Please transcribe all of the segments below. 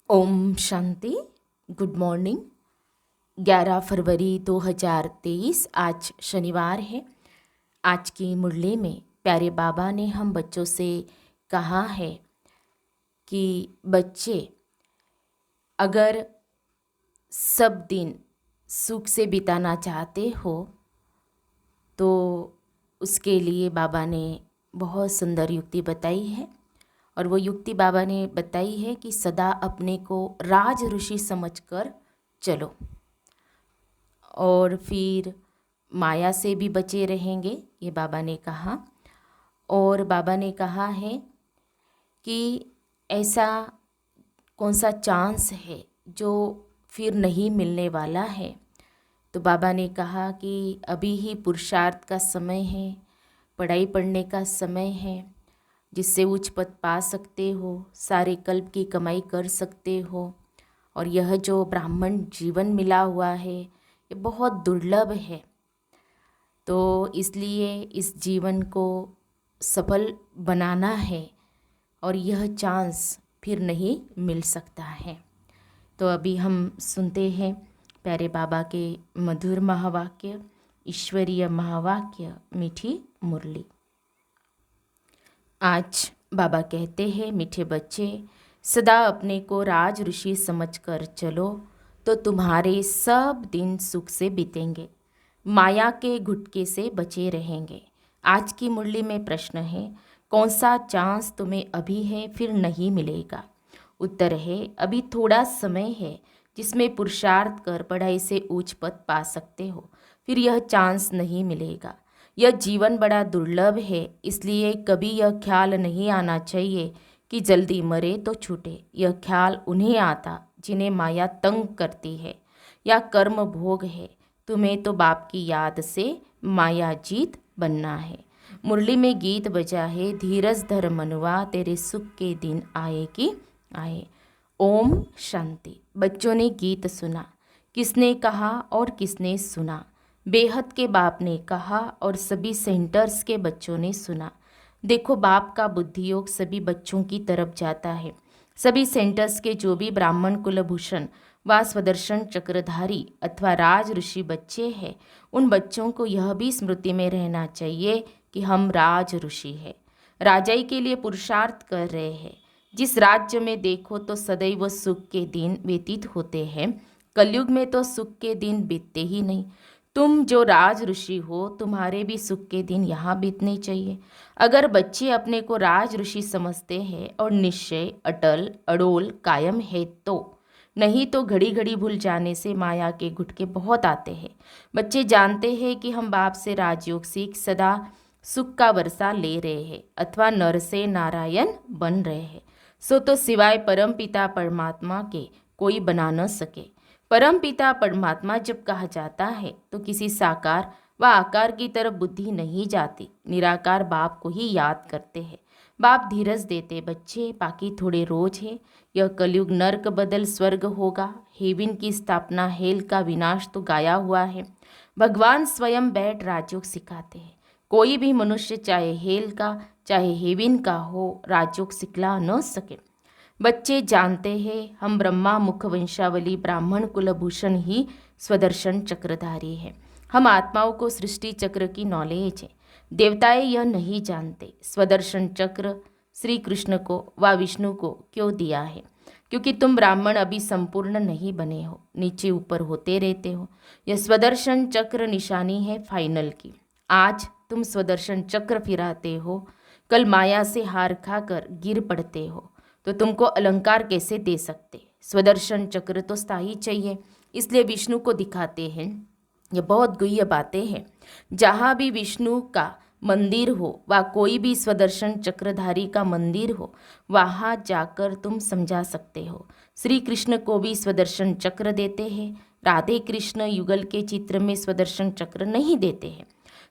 Om Shanti. Good morning. 11 फरवरी 2023 आज शनिवार है। आज की मुरली में प्यारे बाबा ने हम बच्चों से कहा है कि बच्चे अगर सब दिन सुख से बिताना चाहते हो तो उसके लिए बाबा ने बहुत सुंदर युक्ति बताई है। और वो युक्ति बाबा ने बताई है कि सदा अपने को राज ऋषि समझकर चलो और फिर माया से भी बचे रहेंगे, ये बाबा ने कहा। और बाबा ने कहा है कि ऐसा कौन सा चांस है जो फिर नहीं मिलने वाला है। तो बाबा ने कहा कि अभी ही पुरुषार्थ का समय है, पढ़ाई पढ़ने का समय है, जिससे उच्च पद पा सकते हो, सारे कल्प की कमाई कर सकते हो। और यह जो ब्राह्मण जीवन मिला हुआ है ये बहुत दुर्लभ है। तो इसलिए इस जीवन को सफल बनाना है और यह चांस फिर नहीं मिल सकता है। तो अभी हम सुनते हैं प्यारे बाबा के मधुर महावाक्य, ईश्वरीय महावाक्य, मीठी मुरली। आज बाबा कहते हैं, मीठे बच्चे सदा अपने को राज ऋषि समझकर चलो तो तुम्हारे सब दिन सुख से बीतेंगे, माया के घुटके से बचे रहेंगे। आज की मुरली में प्रश्न है, कौन सा चांस तुम्हें अभी है फिर नहीं मिलेगा। उत्तर है, अभी थोड़ा समय है जिसमें पुरुषार्थ कर पढ़ाई से उच्च पद पा सकते हो, फिर यह चांस नहीं मिलेगा। यह जीवन बड़ा दुर्लभ है, इसलिए कभी यह ख्याल नहीं आना चाहिए कि जल्दी मरे तो छूटे। यह ख्याल उन्हें आता जिन्हें माया तंग करती है या कर्म भोग है। तुम्हें तो बाप की याद से माया जीत बनना है। मुरली में गीत बजा है, धीरज धर मनुआ तेरे सुख के दिन आए कि आए। ओम शांति। बच्चों ने गीत सुना, किसने कहा और किसने सुना? बेहद के बाप ने कहा और सभी सेंटर्स के बच्चों ने सुना। देखो, बाप का बुद्धि योग सभी बच्चों की तरफ जाता है। सभी सेंटर्स के जो भी ब्राह्मण कुलभूषण व स्वदर्शन चक्रधारी अथवा राज ऋषि बच्चे हैं, उन बच्चों को यह भी स्मृति में रहना चाहिए कि हम राज ऋषि हैं, राजाई के लिए पुरुषार्थ कर रहे हैं। जिस राज्य में देखो तो सदैव सुख के दिन व्यतीत होते हैं, कलयुग में तो सुख के दिन बीतते ही नहीं। तुम जो राज ऋषि हो, तुम्हारे भी सुख के दिन यहाँ बीतने चाहिए। अगर बच्चे अपने को राज ऋषि समझते हैं और निश्चय अटल अड़ोल कायम है तो, नहीं तो घड़ी घड़ी भूल जाने से माया के घुटके बहुत आते हैं। बच्चे जानते हैं कि हम बाप से राजयोग सीख सदा सुख का वर्षा ले रहे हैं अथवा नर से नारायण बन रहे हैं। सो तो सिवाय परम पिता परमात्मा के कोई बना न सके। परम पिता परमात्मा जब कहा जाता है तो किसी साकार व आकार की तरफ बुद्धि नहीं जाती, निराकार बाप को ही याद करते हैं। बाप धीरज देते, बच्चे बाकी थोड़े रोज है, यह कलयुग नर्क बदल स्वर्ग होगा। हेविन की स्थापना, हेल का विनाश तो गाया हुआ है। भगवान स्वयं बैठ राजयोग सिखाते हैं। कोई भी मनुष्य चाहे हेल का चाहे हेविन का हो, राजयोग सिखला न सके। बच्चे जानते हैं हम ब्रह्मा मुख वंशावली ब्राह्मण कुलभूषण ही स्वदर्शन चक्रधारी है। हम आत्माओं को सृष्टि चक्र की नॉलेज है, देवताएं यह नहीं जानते। स्वदर्शन चक्र श्री कृष्ण को व विष्णु को क्यों दिया है? क्योंकि तुम ब्राह्मण अभी संपूर्ण नहीं बने हो, नीचे ऊपर होते रहते हो। यह स्वदर्शन चक्र निशानी है फाइनल की। आज तुम स्वदर्शन चक्र फिराते हो, कल माया से हार खाकर गिर पड़ते हो तो तुमको अलंकार कैसे दे सकते? स्वदर्शन चक्र तो स्थायी चाहिए, इसलिए विष्णु को दिखाते हैं। ये बहुत गुह्य बातें हैं। जहाँ भी विष्णु का मंदिर हो व कोई भी स्वदर्शन चक्रधारी का मंदिर हो, वहाँ जाकर तुम समझा सकते हो। श्री कृष्ण को भी स्वदर्शन चक्र देते हैं, राधे कृष्ण युगल के चित्र में स्वदर्शन चक्र नहीं देते हैं।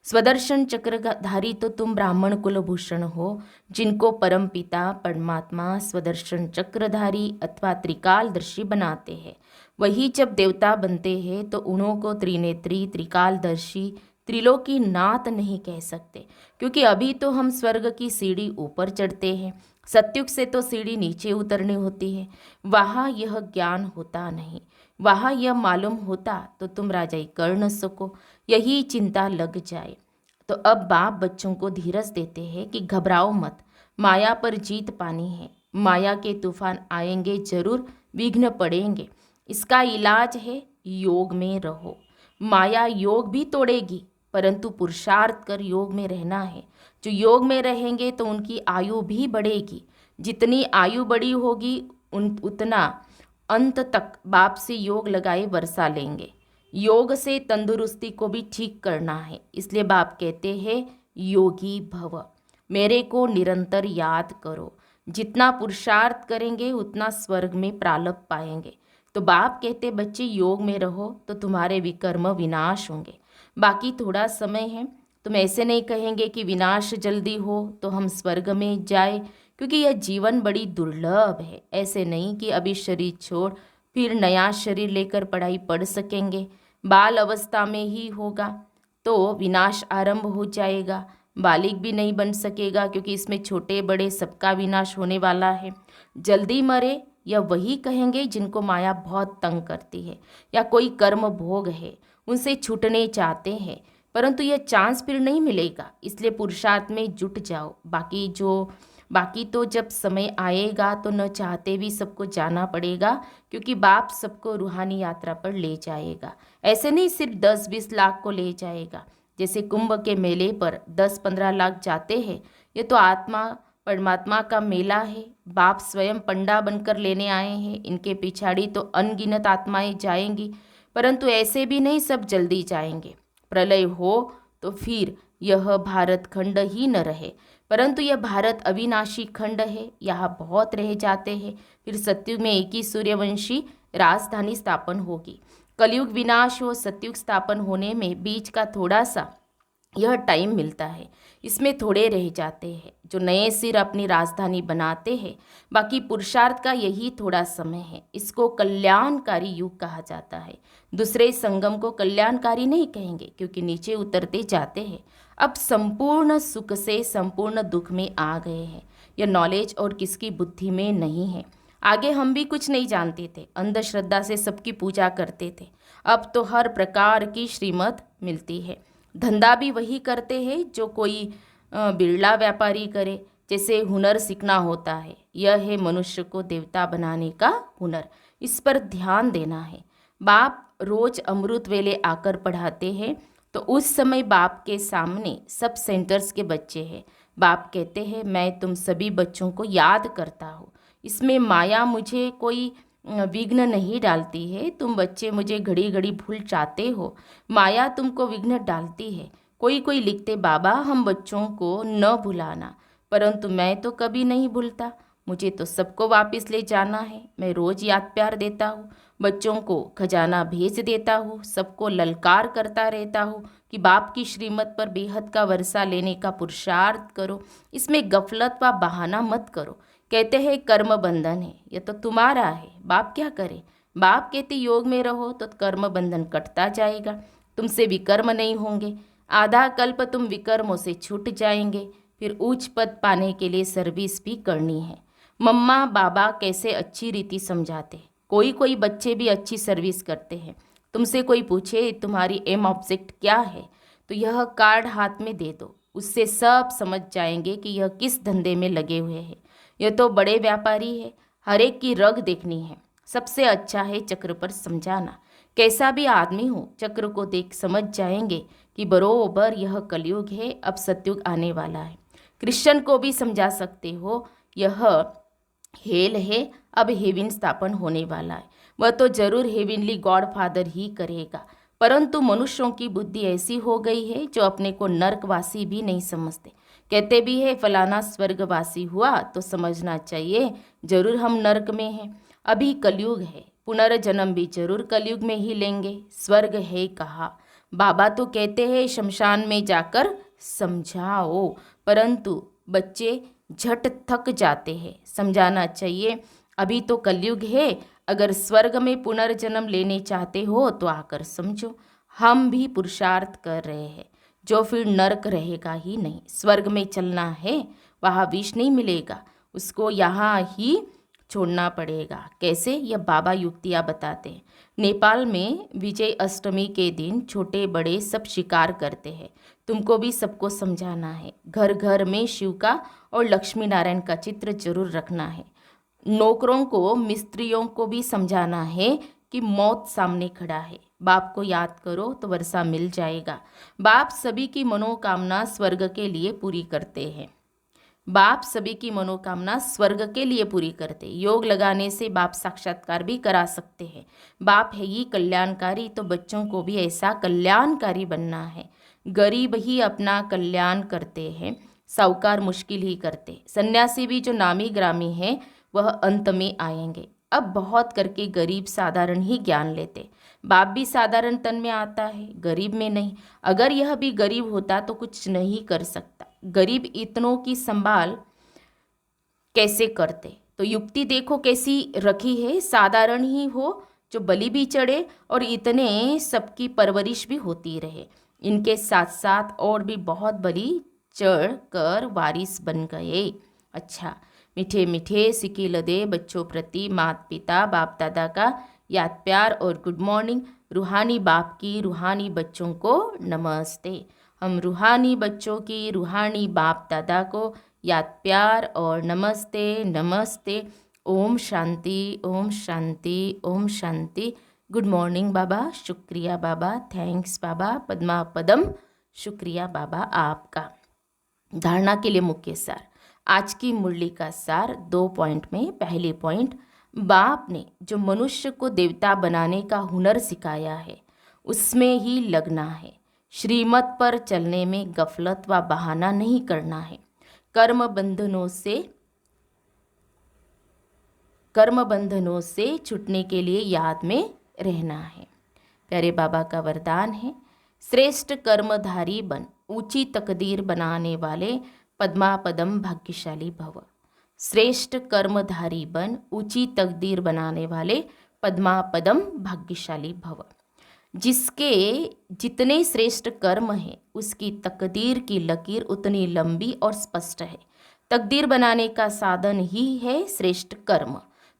स्वदर्शन चक्रधारी तो तुम ब्राह्मण कुलभूषण हो, जिनको परम पिता परमात्मा स्वदर्शन चक्रधारी अथवा त्रिकालदर्शी बनाते हैं। वही जब देवता बनते हैं तो उन्हों को त्रिनेत्री त्रिकालदर्शी त्रिलोकी नाथ नहीं कह सकते, क्योंकि अभी तो हम स्वर्ग की सीढ़ी ऊपर चढ़ते हैं। सत्युग से तो सीढ़ी नीचे उतरनी होती है, वहाँ यह ज्ञान होता नहीं। वहाँ यह मालूम होता तो तुम राजाई कर न सको, यही चिंता लग जाए। तो अब बाप बच्चों को धीरज देते हैं कि घबराओ मत, माया पर जीत पानी है। माया के तूफान आएंगे जरूर, विघ्न पड़ेंगे, इसका इलाज है योग में रहो। माया योग भी तोड़ेगी, परंतु पुरुषार्थ कर योग में रहना है। जो योग में रहेंगे तो उनकी आयु भी बढ़ेगी। जितनी आयु बड़ी होगी उतना अंत तक बाप से योग लगाए वर्षा लेंगे। योग से तंदुरुस्ती को भी ठीक करना है, इसलिए बाप कहते हैं योगी भव, मेरे को निरंतर याद करो। जितना पुरुषार्थ करेंगे उतना स्वर्ग में प्राप्त पाएंगे। तो बाप कहते बच्चे योग में रहो तो तुम्हारे विकर्म विनाश होंगे। बाकी थोड़ा समय है, तुम ऐसे नहीं कहेंगे कि विनाश जल्दी हो तो हम स्वर्ग में जाए, क्योंकि यह जीवन बड़ी दुर्लभ है। ऐसे नहीं कि अभी शरीर छोड़ फिर नया शरीर लेकर पढ़ाई पढ़ सकेंगे। बाल अवस्था में ही होगा तो विनाश आरंभ हो जाएगा। बालिग भी नहीं बन सकेगा, क्योंकि इसमें छोटे बड़े सबका विनाश होने वाला है। जल्दी मरे या वही कहेंगे जिनको माया बहुत तंग करती है, या कोई कर्म भोग है उनसे छूटने चाहते हैं, परंतु यह चांस फिर नहीं मिलेगा। इसलिए पुरुषार्थ में जुट जाओ। बाकी तो जब समय आएगा तो न चाहते भी सबको जाना पड़ेगा, क्योंकि बाप सबको रूहानी यात्रा पर ले जाएगा। ऐसे नहीं सिर्फ 10-20 लाख को ले जाएगा। जैसे कुंभ के मेले पर 10-15 लाख जाते हैं, ये तो आत्मा परमात्मा का मेला है। बाप स्वयं पंडा बनकर लेने आए हैं। इनके पिछाड़ी तो अनगिनत आत्माएं जाएंगी, परंतु ऐसे भी नहीं सब जल्दी जाएंगे। प्रलय हो तो फिर यह भारत खंड ही न रहे, परंतु यह भारत अविनाशी खंड है, यहाँ बहुत रह जाते हैं। फिर सत्युग में एक ही सूर्यवंशी राजधानी स्थापन होगी। कलयुग विनाश हो, सत्युग स्थापन होने में बीच का थोड़ा सा यह टाइम मिलता है, इसमें थोड़े रह जाते हैं जो नए सिर अपनी राजधानी बनाते हैं। बाकी पुरुषार्थ का यही थोड़ा समय है। इसको कल्याणकारी युग कहा जाता है। दूसरे संगम को कल्याणकारी नहीं कहेंगे, क्योंकि नीचे उतरते जाते हैं। अब संपूर्ण सुख से संपूर्ण दुख में आ गए हैं। यह नॉलेज और किसकी बुद्धि में नहीं है। आगे हम भी कुछ नहीं जानते थे, अंधश्रद्धा से सबकी पूजा करते थे। अब तो हर प्रकार की श्रीमत मिलती है। धंधा भी वही करते हैं जो कोई बिरला व्यापारी करे। जैसे हुनर सीखना होता है, यह है मनुष्य को देवता बनाने का हुनर। इस पर ध्यान देना है। बाप रोज अमृत वेले आकर पढ़ाते हैं, तो उस समय बाप के सामने सब सेंटर्स के बच्चे हैं। बाप कहते हैं मैं तुम सभी बच्चों को याद करता हूँ। इसमें माया मुझे कोई विघ्न नहीं डालती है। तुम बच्चे मुझे घड़ी घड़ी भूल जाते हो, माया तुमको विघ्न डालती है। कोई लिखते बाबा हम बच्चों को न भुलाना, परंतु मैं तो कभी नहीं भूलता। मुझे तो सबको वापस ले जाना है। मैं रोज याद प्यार देता हूँ, बच्चों को खजाना भेज देता हूँ, सबको ललकार करता रहता हूँ कि बाप की श्रीमत पर बेहद का वर्षा लेने का पुरुषार्थ करो। इसमें गफलत व बहाना मत करो। कहते हैं कर्म बंधन है, यह तो तुम्हारा है, बाप क्या करे। बाप कहते योग में रहो तो कर्म बंधन कटता जाएगा, तुमसे विकर्म नहीं होंगे। आधा कल्प तुम विकर्मों से छूट जाएंगे। फिर उच्च पद पाने के लिए सर्विस भी करनी है। मम्मा बाबा कैसे अच्छी रीति समझाते। कोई बच्चे भी अच्छी सर्विस करते हैं। तुमसे कोई पूछे तुम्हारी एम ऑब्जेक्ट क्या है, तो यह कार्ड हाथ में दे दो, उससे सब समझ जाएंगे कि यह किस धंधे में लगे हुए हैं। यह तो बड़े व्यापारी है, हर एक की रग देखनी है। सबसे अच्छा है चक्र पर समझाना। कैसा भी आदमी हो, चक्र को देख समझ जाएंगे कि बरोबर यह कलयुग है, अब सतयुग आने वाला है। क्रिश्चियन को भी समझा सकते हो, यह हेल है, अब हेवन स्थापन होने वाला है। वह तो जरूर हेवनली गॉड फादर ही करेगा, परंतु मनुष्यों की बुद्धि ऐसी हो गई है जो अपने को नर्कवासी भी नहीं समझते। कहते भी है फलाना स्वर्गवासी हुआ तो समझना चाहिए जरूर हम नर्क में हैं। अभी कलयुग है, पुनर्जन्म भी जरूर कलयुग में ही लेंगे। स्वर्ग है कहा, बाबा तो कहते हैं शमशान में जाकर समझाओ, परंतु बच्चे झट थक जाते हैं। समझाना चाहिए अभी तो कलयुग है, अगर स्वर्ग में पुनर्जन्म लेने चाहते हो तो आकर समझो। हम भी पुरुषार्थ कर रहे हैं, जो फिर नरक रहेगा ही नहीं। स्वर्ग में चलना है, वहाँ विष नहीं मिलेगा, उसको यहाँ ही छोड़ना पड़ेगा। कैसे, यह बाबा युक्तियाँ बताते हैं। नेपाल में विजय अष्टमी के दिन छोटे बड़े सब शिकार करते हैं। तुमको भी सबको समझाना है। घर घर में शिव का और लक्ष्मी नारायण का चित्र जरूर रखना है। नौकरों को, मिस्त्रियों को भी समझाना है कि मौत सामने खड़ा है। बाप को याद करो तो वर्षा मिल जाएगा। बाप सभी की मनोकामना स्वर्ग के लिए पूरी करते हैं। बाप सभी की मनोकामना स्वर्ग के लिए पूरी करते। योग लगाने से बाप साक्षात्कार भी करा सकते हैं। बाप है ही कल्याणकारी, तो बच्चों को भी ऐसा कल्याणकारी बनना है। गरीब ही अपना कल्याण करते हैं, साहूकार मुश्किल ही करते। सन्यासी भी जो नामी ग्रामी हैं वह अंत में आएंगे। अब बहुत करके गरीब साधारण ही ज्ञान लेते। बाप भी साधारण तन में आता है, गरीब में नहीं। अगर यह भी गरीब होता तो कुछ नहीं कर सकता। गरीब इतनों की संभाल कैसे करते? तो युक्ति देखो कैसी रखी है। साधारण ही हो, जो बलि भी चढ़े और इतने सबकी परवरिश भी होती रहे। इनके साथ साथ और भी बहुत बलि चढ़ कर वारिस बन गए। अच्छा, मीठे मीठे सिकी लदे बच्चों प्रति माता पिता बाप दादा का याद प्यार और गुड मॉर्निंग। रूहानी बाप की रूहानी बच्चों को नमस्ते। हम रूहानी बच्चों की रूहानी बाप दादा को याद प्यार और नमस्ते नमस्ते। ओम शांति, ओम शांति, ओम शांति। गुड मॉर्निंग बाबा, शुक्रिया बाबा, थैंक्स बाबा, पद्मा पदम, शुक्रिया बाबा आपका। धारणा के लिए मुख्य सार। आज की मुरली का सार 2 पॉइंट में। पहले पॉइंट, बाप ने जो मनुष्य को देवता बनाने का हुनर सिखाया है उसमें ही लगना है। श्रीमत पर चलने में गफलत व बहाना नहीं करना है। कर्म बंधनों से छूटने के लिए याद में रहना है। प्यारे बाबा का वरदान है, श्रेष्ठ कर्मधारी बन, ऊंची तकदीर बनाने वाले पद्मा पदम भाग्यशाली भव। श्रेष्ठ कर्मधारी बन, ऊंची तकदीर बनाने वाले पद्मा पदम भाग्यशाली भव। जिसके जितने श्रेष्ठ कर्म हैं उसकी तकदीर की लकीर उतनी लंबी और स्पष्ट है। तकदीर बनाने का साधन ही है श्रेष्ठ कर्म।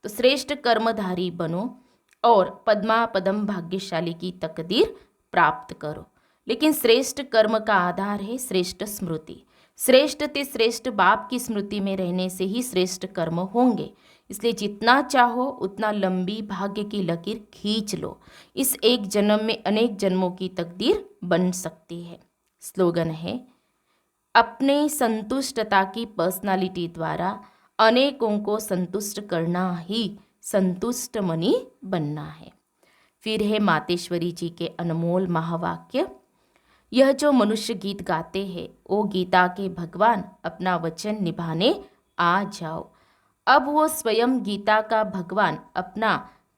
तो श्रेष्ठ कर्मधारी बनो और पद्मा पदम भाग्यशाली की तकदीर प्राप्त करो। लेकिन श्रेष्ठ कर्म का आधार है श्रेष्ठ स्मृति। श्रेष्ठ ते श्रेष्ठ बाप की स्मृति में रहने से ही श्रेष्ठ कर्म होंगे। इसलिए जितना चाहो उतना लंबी भाग्य की लकीर खींच लो। इस एक जन्म में अनेक जन्मों की तकदीर बन सकती है। स्लोगन है, अपने संतुष्टता की पर्सनालिटी द्वारा अनेकों को संतुष्ट करना ही संतुष्ट मनी बनना है। फिर है मातेश्वरी जी के अनमोल महावाक्य, यह जो मनुष्य गीत गाते हैं ओ गीता के भगवान, अपना वचन निभाने आ जाओ। अब वो स्वयं गीता का भगवान अपना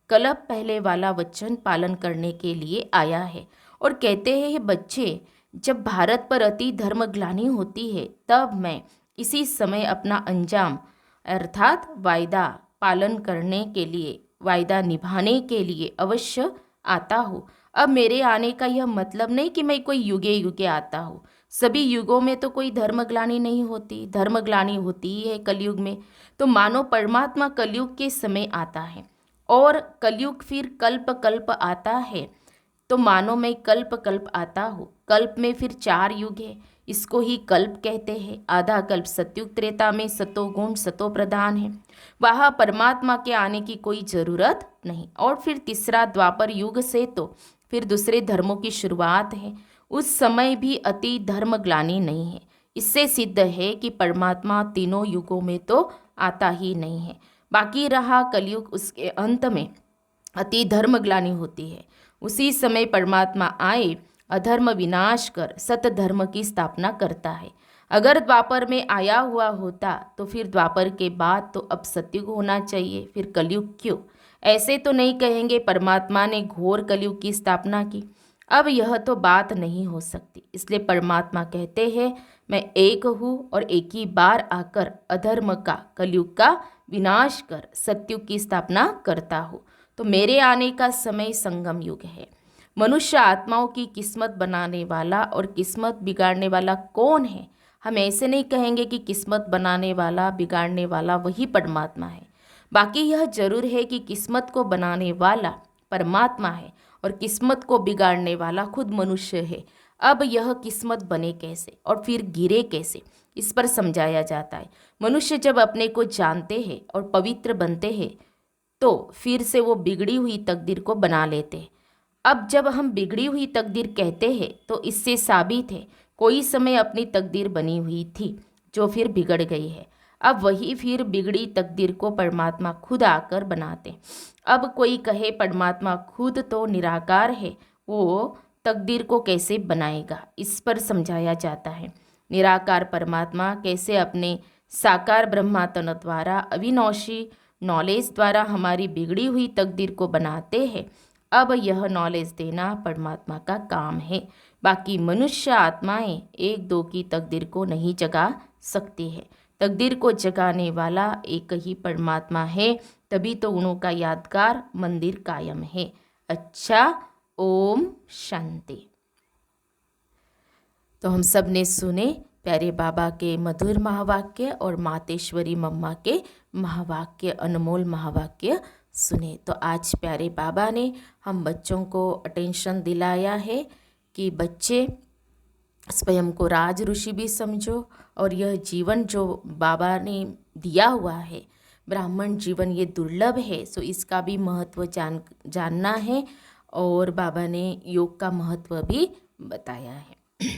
कल्प पहले वाला वचन पालन करने के लिए आया है और कहते हैं, हे बच्चे, जब भारत पर अति धर्मग्लानि होती है तब मैं इसी समय अपना अंजाम अर्थात वायदा पालन करने के लिए, वायदा निभाने के लिए अवश्य आता हूँ। अब मेरे आने का यह मतलब नहीं कि मैं कोई युगे युगे आता हूँ। सभी युगों में तो कोई धर्मग्लानि नहीं होती, धर्मग्लानि होती ही है कलयुग में। तो मानो परमात्मा कलयुग के समय आता है और कलयुग फिर कल्प कल्प आता है। तो मानो मैं कल्प कल्प आता हूँ। कल्प में फिर 4 युग है, इसको ही कल्प कहते हैं। आधा कल्प सतयुग त्रेता में सतोगुण सतो प्रधान है, वहाँ परमात्मा के आने की कोई ज़रूरत नहीं। और फिर तीसरा द्वापर युग से तो फिर दूसरे धर्मों की शुरुआत है। उस समय भी अति धर्मग्लानि नहीं है। इससे सिद्ध है कि परमात्मा तीनों युगों में तो आता ही नहीं है। बाकी रहा कलयुग, उसके अंत में अति धर्मग्लानि होती है। उसी समय परमात्मा आए, अधर्म विनाश कर सत धर्म की स्थापना करता है। अगर द्वापर में आया हुआ होता तो फिर द्वापर के बाद तो अब सतयुग होना चाहिए, फिर कलयुग क्यों? ऐसे तो नहीं कहेंगे परमात्मा ने घोर कलयुग की स्थापना की। अब यह तो बात नहीं हो सकती। इसलिए परमात्मा कहते हैं, मैं एक हूँ और एक ही बार आकर अधर्म का, कलयुग का विनाश कर सतयुग की स्थापना करता हूँ। तो मेरे आने का समय संगम युग है। मनुष्य आत्माओं की किस्मत बनाने वाला और किस्मत बिगाड़ने वाला कौन है? हम ऐसे नहीं कहेंगे कि किस्मत बनाने वाला बिगाड़ने वाला वही परमात्मा है। बाकी यह जरूर है कि किस्मत को बनाने वाला परमात्मा है और किस्मत को बिगाड़ने वाला खुद मनुष्य है। अब यह किस्मत बने कैसे और फिर गिरे कैसे, इस पर समझाया जाता है। मनुष्य जब अपने को जानते हैं और पवित्र बनते हैं तो फिर से वो बिगड़ी हुई तकदीर को बना लेते हैं। अब जब हम बिगड़ी हुई तकदीर कहते हैं तो इससे साबित है कोई समय अपनी तकदीर बनी हुई थी जो फिर बिगड़ गई है। अब वही फिर बिगड़ी तकदीर को परमात्मा खुद आकर बनाते। अब कोई कहे परमात्मा खुद तो निराकार है, वो तकदीर को कैसे बनाएगा, इस पर समझाया जाता है। निराकार परमात्मा कैसे अपने साकार ब्रह्मा तन द्वारा अविनाशी नॉलेज द्वारा हमारी बिगड़ी हुई तकदीर को बनाते हैं। अब यह नॉलेज देना परमात्मा का काम है। बाकी मनुष्य आत्माएं एक दो की तकदीर को नहीं जगा सकती है। तकदीर को जगाने वाला एक ही परमात्मा है, तभी तो गुणों का यादगार मंदिर कायम है। अच्छा, ओम शांति। तो हम सब ने सुने प्यारे बाबा के मधुर महावाक्य और मातेश्वरी मम्मा के महावाक्य, अनमोल महावाक्य सुने। तो आज प्यारे बाबा ने हम बच्चों को अटेंशन दिलाया है कि बच्चे स्वयं को राज ऋषि भी समझो और यह जीवन जो बाबा ने दिया हुआ है, ब्राह्मण जीवन, ये दुर्लभ है, सो इसका भी महत्व जानना है। और बाबा ने योग का महत्व भी बताया है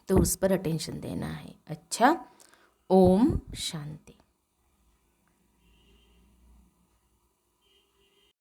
तो उस पर अटेंशन देना है। अच्छा, ओम शांति।